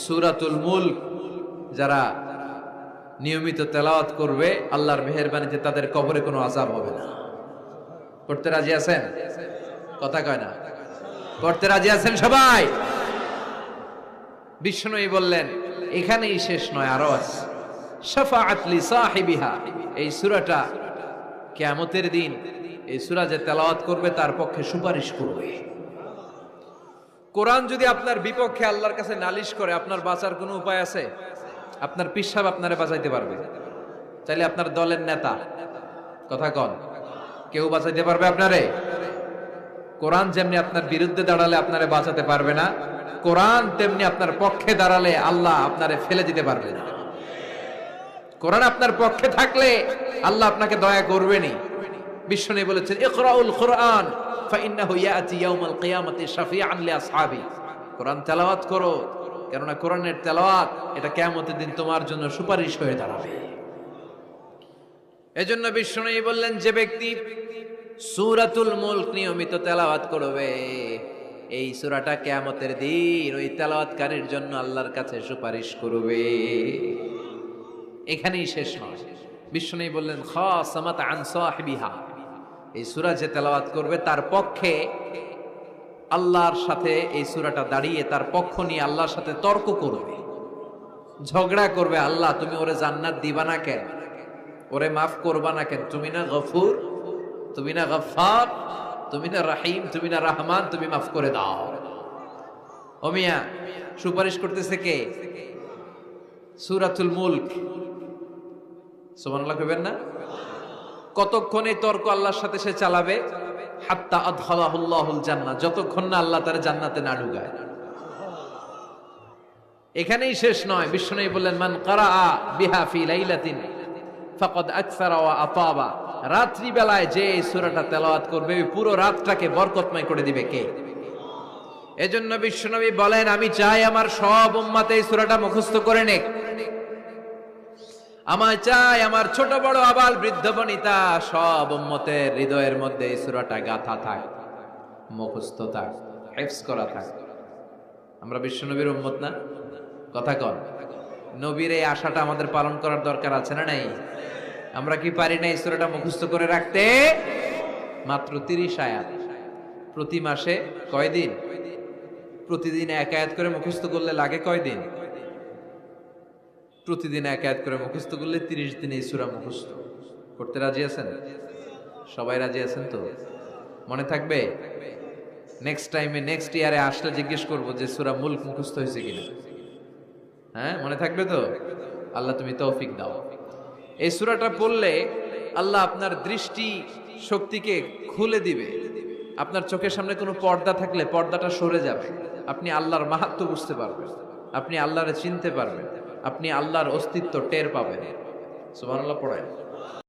সূরাতুল মুলক যারা নিয়মিত তেলাওয়াত করবে আল্লাহর মেহেরবানিতে তাদের কবরে কোনো আযাব হবে না। পড়তে রাজি আছেন? কথা কয় না। পড়তে রাজি আছেন সবাই? বিষ্ণুই বললেন এখানেই শেষ নয়, আরো আছে। শাফাআত লি সাহিবিহা, এই সূরাটা কিয়ামতের দিন এই সূরা যে তেলাওয়াত করবে তার পক্ষে সুপারিশ করবে। কোরআন যদি আপনার বিপক্ষে আল্লাহর কাছে নালিশ করে, আপনার বাঁচার কোনো উপায় আছে? আপনার পীর সাহেব আপনারে বাঁচাইতে পারবে? চাইলে আপনার দলের নেতা, কথা কন, কেউ বাঁচাইতে পারবে আপনারে? কোরআন যেমনি আপনার বিরুদ্ধে দাঁড়ালে আপনারে বাঁচাতে পারবে না, কোরআন তেমনি আপনার পক্ষে দাঁড়ালে আল্লাহ আপনারে ফেলে দিতে পারবে না। কোরআন আপনার পক্ষে থাকলে আল্লাহ আপনাকে দয়া করবেনই। বিশ্বনবী বলেছেন ইকরাউল কুরআন ফাইন্নাহু ইয়াতি ইয়াউমাল কিয়ামাতি শাফিআন লিআসহাবি, কোরআন তেলাওয়াত করো, কেননা কোরআনের তেলাওয়াত এটা কিয়ামতের দিন তোমার জন্য সুপারিশ হয়ে দাঁড়াবে। এজন্য বিশ্বনবী বললেন যে ব্যক্তি সূরাতুল মুলক নিয়মিত তেলাওয়াত করবে, এই সূরাটা কিয়ামতের দিন ওই তেলাওয়াতকারীর জন্য আল্লাহর কাছে সুপারিশ করবে। এখানেই শেষ নয়, বিশ্বনবী বললেন খাসামাত আন সাহিবিহা, এই সূরা যে তেলাওয়াত করবে তার পক্ষে আল্লাহর সাথে এই সূরাটা দাঁড়িয়ে তার পক্ষ নিয়ে আল্লাহর সাথে তর্ক করবে, ঝগড়া করবে। আল্লাহ তুমি ওরে জান্নাত দিবা না কেন, ওরে মাফ করবা না কেন, তুমি না গফুর, তুমি না গফফার, তুমি না রাহিম, তুমি না রহমান, তুমি মাফ করে দাও। ও মিয়া, সুপারিশ করতেছে কে? সূরাতুল মুলক। সুবহানাল্লাহ কইবেন না? কতক্ষণ এই তর্ক আল্লাহর সাথে সে চালাবে? হাত্তা আদখালাহুল্লাহুল জান্নাহ, যতক্ষণ না আল্লাহ তার জান্নাতে না ঢুকায়। এখানেই শেষ নয়, বিশ্বনবী বললেন মান ক্বারাআ বিহা ফি লাইলাতিন ফাকাদ আকসারা ওয়া আতাবা, রাত্রি বেলায় যে এই সূরাটা তেলাওয়াত করবে ওই পুরো রাতটাকে বরকতময় করে দিবে কে? এজন্য বিশ্বনবী বলেন আমি চাই আমার সব উম্মত এই সূরাটা মুখস্থ করে নেক। আমার চাই আমার ছোট বড় আবাল বৃদ্ধ বনিতা সব উম্মতের হৃদয়ের মধ্যে এই সূরাটা গাঁথা থাক, মুখস্থ থাক, হিফজ করা থাক। আমরা বিশ্বনবীর উম্মত না? কথা কন। নবীর এই আশাটা আমাদের পালন করার দরকার আছে না নাই? আমরা কি পারি না এই সূরাটা মুখস্থ করে রাখতে? মাত্র 30 আয়াত, প্রতি মাসে কয়দিন? প্রতিদিন এক আয়াত করে মুখস্থ করলে লাগে কয়দিন? প্রতিদিন এক আয়াত করে মুখস্থ করলে 30 দিনে এই সূরা মুখস্থ করতে রাজি আছেন? সবাই রাজি আছেন তো? মনে থাকবে? নেক্সট টাইমে নেক্সট ইয়ারে আসলে জিজ্ঞেস করবো যে সূরা মুলক মুখস্থ হয়েছে কিনা। হ্যাঁ, মনে থাকবে তো? আল্লাহ তুমি তৌফিক দাও। এই সূরাটা পড়লে আল্লাহ আপনার দৃষ্টি শক্তিকে খুলে দিবে। আপনার চোখের সামনে কোনো পর্দা থাকলে পর্দাটা সরে যাবে, আপনি আল্লাহর মাহাত্ম্য বুঝতে পারবেন, আপনি আল্লাহরে চিনতে পারবেন, আপনি আল্লাহর অস্তিত্ব টের পাবেন। সুবহানাল্লাহ পড়েন।